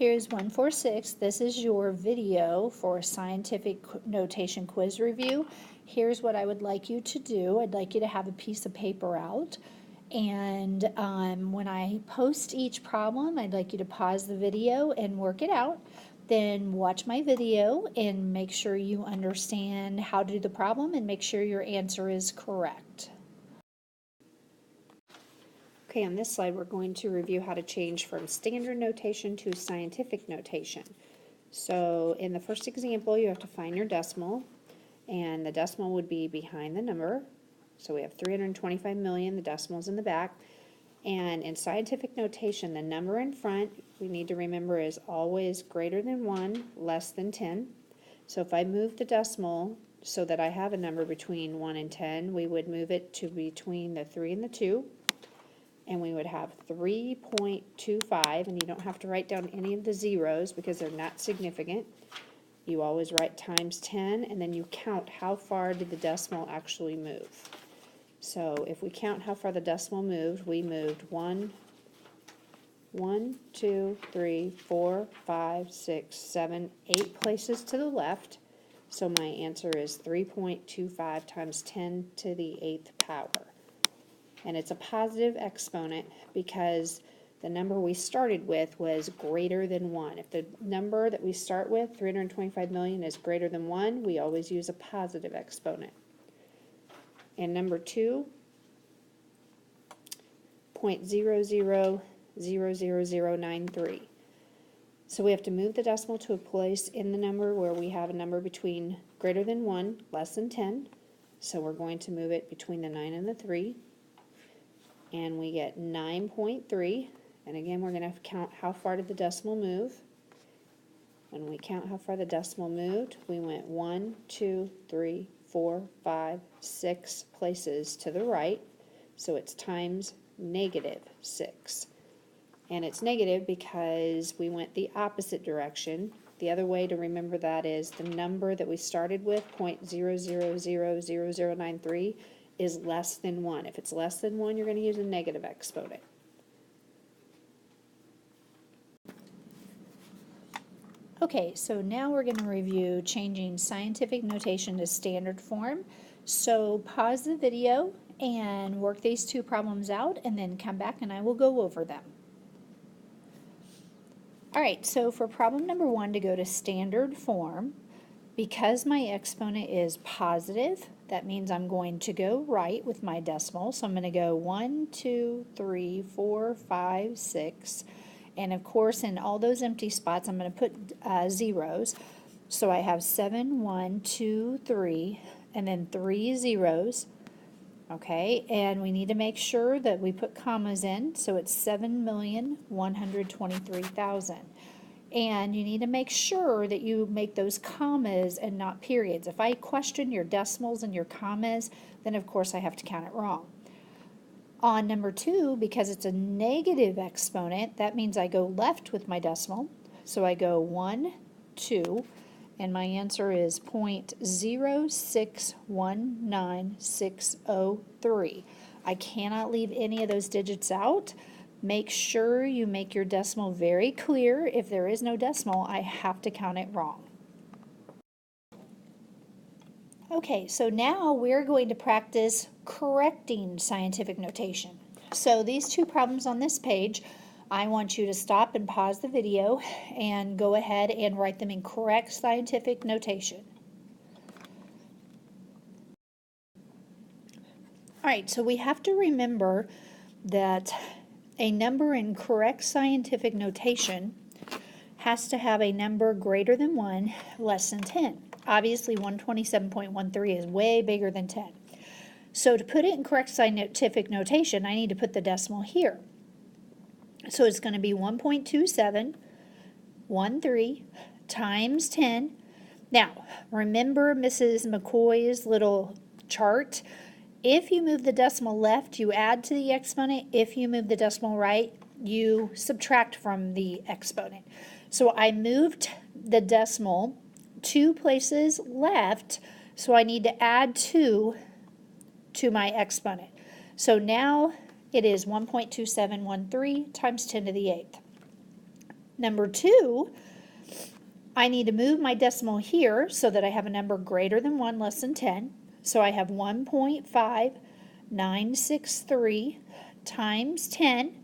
Here's 146. This is your video for scientific notation quiz review. Here's what I would like you to do. I'd like you to have a piece of paper out, and when I post each problem, I'd like you to pause the video and work it out. Then watch my video and make sure you understand how to do the problem and make sure your answer is correct. Okay, on this slide we're going to review how to change from standard notation to scientific notation. So in the first example you have to find your decimal, and the decimal would be behind the number. So we have 325 million, the decimal's in the back. And in scientific notation, the number in front, we need to remember, is always greater than 1, less than 10. So if I move the decimal so that I have a number between 1 and 10, we would move it to between the 3 and the 2. And we would have 3.25, and you don't have to write down any of the zeros because they're not significant. You always write times 10, and then you count how far did the decimal actually move. So if we count how far the decimal moved, we moved 1, 2, 3, 4, 5, 6, 7, 8 places to the left. So my answer is 3.25 times 10 to the 8th power. And it's a positive exponent because the number we started with was greater than 1. If the number that we start with, 325 million, is greater than 1, we always use a positive exponent. And number 2, 0.000093. So we have to move the decimal to a place in the number where we have a number between greater than 1, less than 10. So we're going to move it between the 9 and the 3. And we get 9.3, and again we're going to count how far did the decimal move. When we count how far the decimal moved, we went 1, 2, 3, 4, 5, 6 places to the right, so it's times -6. And it's negative because we went the opposite direction. The other way to remember that is the number that we started with, 0.00000093, is less than 1. If it's less than 1, you're going to use a negative exponent. Okay, so now we're going to review changing scientific notation to standard form. So pause the video and work these two problems out, and then come back and I will go over them. Alright, so for problem number 1, to go to standard form, because my exponent is positive, that means I'm going to go right with my decimal. So I'm going to go 1, 2, 3, 4, 5, 6. And of course, in all those empty spots, I'm going to put zeros. So I have 7, 1, 2, 3, and then 3 zeros. Okay, and we need to make sure that we put commas in. So it's 7,123,000. And you need to make sure that you make those commas and not periods. If I question your decimals and your commas, then of course I have to count it wrong. On number 2, because it's a negative exponent, that means I go left with my decimal. So I go 1, 2, and my answer is 0.0619603. I cannot leave any of those digits out. Make sure you make your decimal very clear. If there is no decimal, I have to count it wrong. Okay, so now we're going to practice correcting scientific notation. So these two problems on this page, I want you to stop and pause the video and go ahead and write them in correct scientific notation. All right, so we have to remember that a number in correct scientific notation has to have a number greater than 1, less than 10. Obviously, 127.13 is way bigger than 10. So to put it in correct scientific notation, I need to put the decimal here. So it's going to be 1.2713 times 10. Now, remember Mrs. McCoy's little chart? If you move the decimal left, you add to the exponent. If you move the decimal right, you subtract from the exponent. So I moved the decimal 2 places left, so I need to add 2 to my exponent. So now it is 1.2713 times 10 to the 8th. Number 2, I need to move my decimal here so that I have a number greater than 1, less than 10. So I have 1.5963 times 10.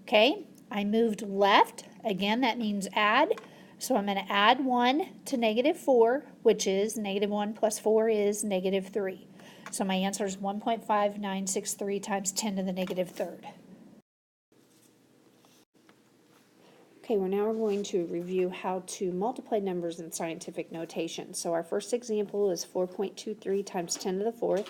Okay, I moved left. Again, that means add. So I'm going to add 1 to -4, which is -1 plus 4 is -3. So my answer is 1.5963 times 10 to the -3rd. Okay, we're going to review how to multiply numbers in scientific notation. So our first example is 4.23 times 10 to the 4th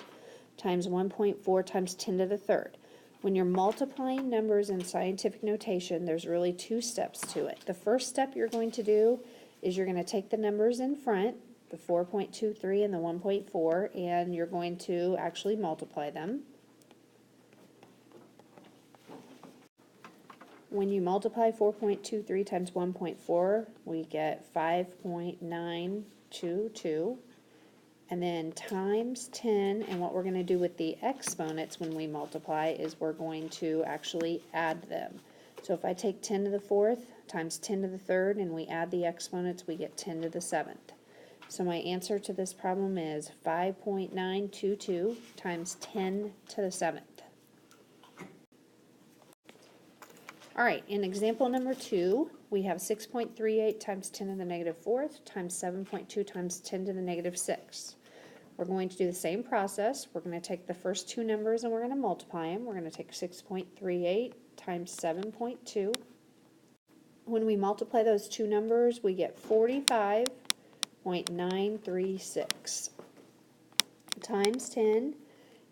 times 1.4 times 10 to the 3rd. When you're multiplying numbers in scientific notation, there's really 2 steps to it. The first step you're going to do is you're going to take the numbers in front, the 4.23 and the 1.4, and you're going to actually multiply them. When you multiply 4.23 times 1.4, we get 5.922, and then times 10, and what we're going to do with the exponents when we multiply is we're going to actually add them. So if I take 10 to the 4th times 10 to the 3rd and we add the exponents, we get 10 to the 7th. So my answer to this problem is 5.922 times 10 to the 7th. All right, in example number 2, we have 6.38 times 10 to the -4th times 7.2 times 10 to the -6. We're going to do the same process. We're going to take the first 2 numbers and we're going to multiply them. We're going to take 6.38 times 7.2. When we multiply those 2 numbers, we get 45.936 times 10.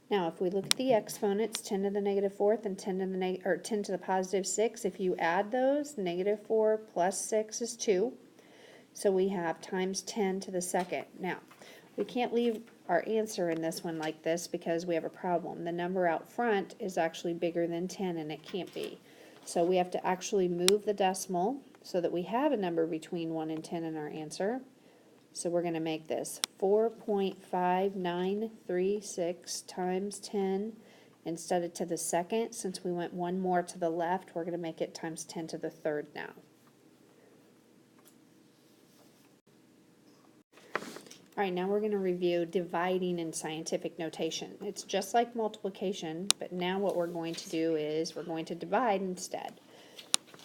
Now, if we look at the exponents, 10 to the -4th and 10 to the 10 to the +6, if you add those, -4 plus 6 is 2. So we have times 10 to the 2nd. Now, we can't leave our answer in this one like this because we have a problem. The number out front is actually bigger than 10 and it can't be. So we have to actually move the decimal so that we have a number between 1 and 10 in our answer. So we're going to make this 4.5936 times 10 instead of to the 2nd. Since we went 1 more to the left, we're going to make it times 10 to the 3rd now. All right, now we're going to review dividing in scientific notation. It's just like multiplication, but now what we're going to do is we're going to divide instead.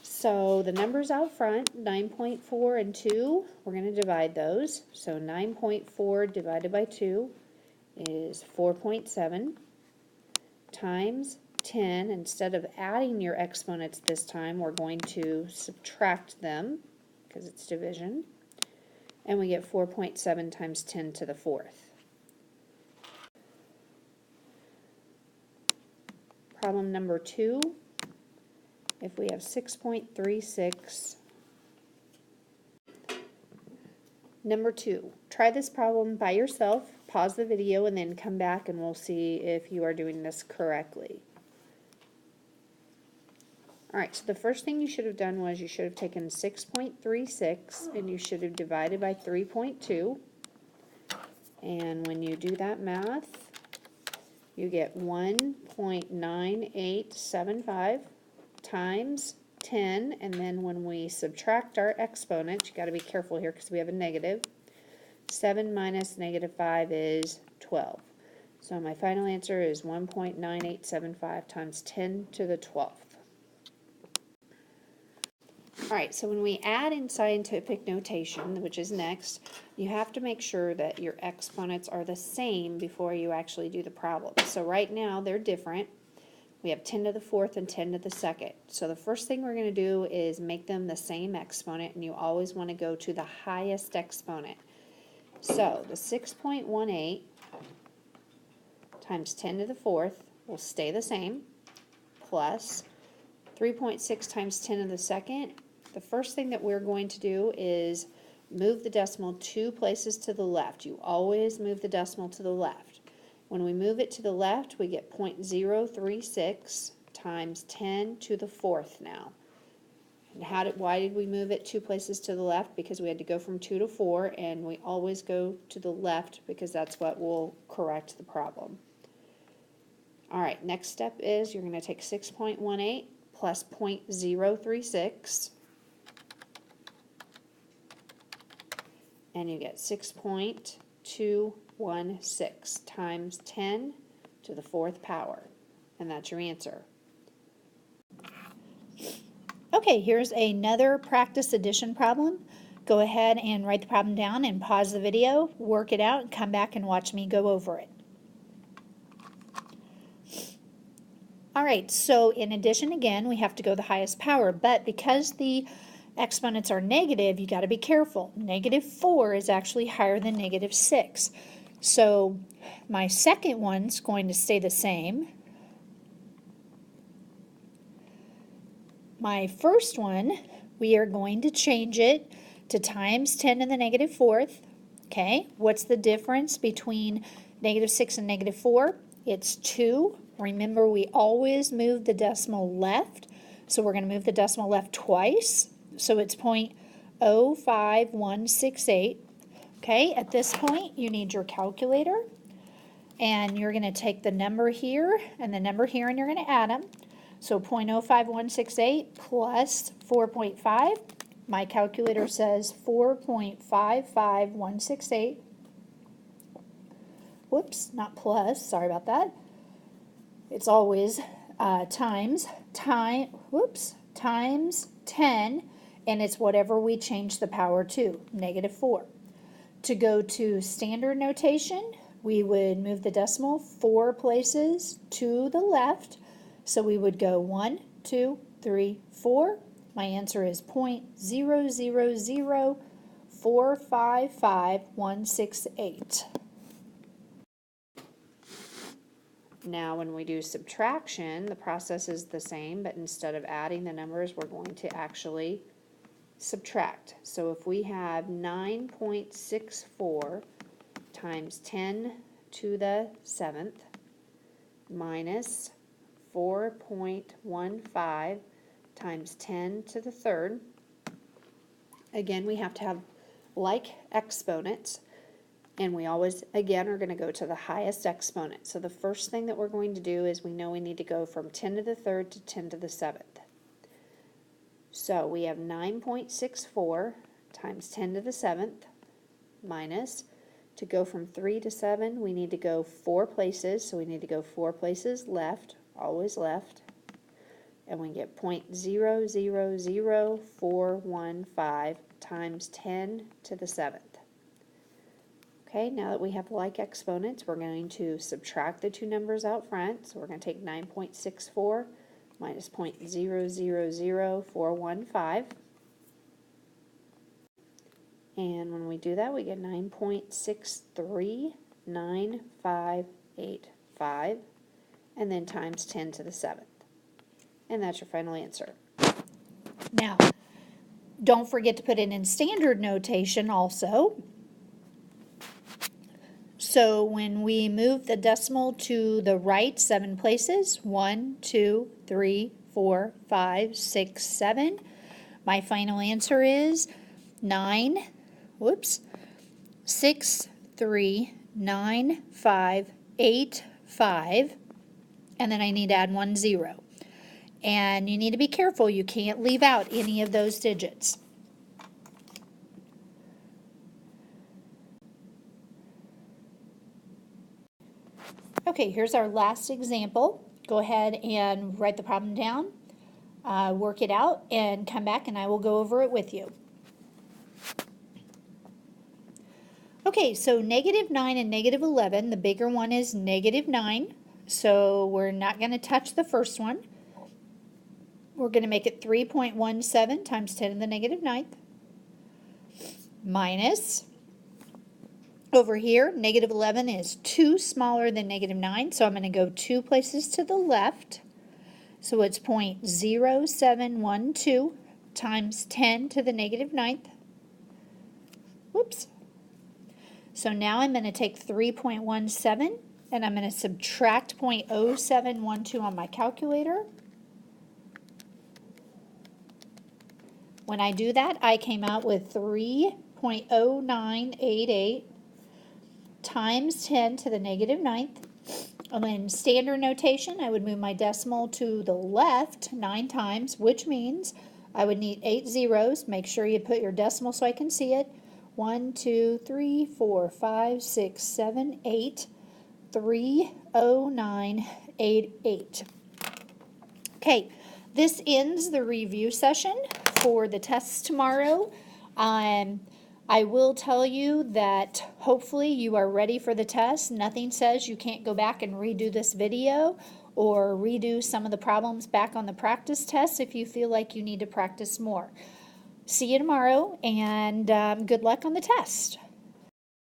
So the numbers out front, 9.4 and 2, we're going to divide those. So 9.4 divided by 2 is 4.7 times 10. Instead of adding your exponents this time, we're going to subtract them because it's division. And we get 4.7 times 10 to the 4th. Problem number 2. If we have 6.36, number 2, try this problem by yourself, pause the video, and then come back and we'll see if you are doing this correctly. Alright, so the first thing you should have done was you should have taken 6.36 and you should have divided by 3.2. And when you do that math, you get 1.9875 times 10, and then when we subtract our exponents, you got to be careful here because we have a negative. 7 minus -5 is 12. So my final answer is 1.9875 times 10 to the 12th. Alright, so when we add in scientific notation, which is next, you have to make sure that your exponents are the same before you actually do the problem. So right now they're different. We have 10 to the 4th and 10 to the 2nd. So the first thing we're going to do is make them the same exponent, and you always want to go to the highest exponent. So the 6.18 times 10 to the 4th will stay the same, plus 3.6 times 10 to the 2nd. The first thing that we're going to do is move the decimal 2 places to the left. You always move the decimal to the left. When we move it to the left, we get 0.036 times 10 to the 4th now. And why did we move it 2 places to the left? Because we had to go from 2 to 4, and we always go to the left because that's what will correct the problem. All right, next step is you're going to take 6.18 plus 0.036. and you get 6.216 times 10 to the 4th power, and that's your answer. Okay, here's another practice addition problem. Go ahead and write the problem down and pause the video, work it out, and come back and watch me go over it. All right, so in addition, again, we have to go the highest power, but because the exponents are negative, you got to be careful. -4 is actually higher than -6. So my second one's going to stay the same. My first one, we are going to change it to times 10 to the -4th. Okay, what's the difference between -6 and -4? It's 2. Remember, we always move the decimal left, so we're going to move the decimal left twice. So it's 0.05168. Okay, at this point, you need your calculator, and you're going to take the number here and the number here, and you're going to add them. So 0.05168 plus 4.5. My calculator says 4.55168. Whoops, not plus, sorry about that. It's always times 10, and it's whatever we change the power to, -4. To go to standard notation, we would move the decimal 4 places to the left. So we would go 1, 2, 3, 4. My answer is 0.00455,168. Now when we do subtraction, the process is the same, but instead of adding the numbers, we're going to actually subtract. So if we have 9.64 times 10 to the 7th minus 4.15 times 10 to the 3rd, again, we have to have like exponents, and we always, again, are going to go to the highest exponent. So the first thing that we're going to do is we know we need to go from 10 to the 3rd to 10 to the 7th. So we have 9.64 times 10 to the 7th minus, to go from 3 to 7, we need to go 4 places. So we need to go 4 places left, always left. And we get 0.000415 times 10 to the 7th. Okay, now that we have like exponents, we're going to subtract the two numbers out front. So we're going to take 9.64 minus 0.000415. And when we do that, we get 9.639585, and then times 10 to the 7th. And that's your final answer. Now, don't forget to put it in standard notation also. So when we move the decimal to the right 7 places, 1, 2, 3, 4, 5, 6, 7, my final answer is 6395585, and then I need to add 1 0. And you need to be careful, you can't leave out any of those digits. Okay, here's our last example. Go ahead and write the problem down, work it out, and come back and I will go over it with you. Okay, so -9 and -11, the bigger one is -9, so we're not going to touch the first one. We're going to make it 3.17 times 10 to the -9th minus, over here, -11 is 2 smaller than -9, so I'm going to go 2 places to the left. So it's 0.0712 times 10 to the -9th. Whoops. So now I'm going to take 3.17 and I'm going to subtract 0.0712 on my calculator. When I do that, I came out with 3.0988 times 10 to the -9th. And in standard notation, I would move my decimal to the left 9 times, which means I would need 8 zeros. Make sure you put your decimal so I can see it. 1, 2, 3, 4, 5, 6, 7, 8, 30988. Okay, this ends the review session for the tests tomorrow. I will tell you that hopefully you are ready for the test. Nothing says you can't go back and redo this video or redo some of the problems back on the practice test if you feel like you need to practice more. See you tomorrow, and good luck on the test.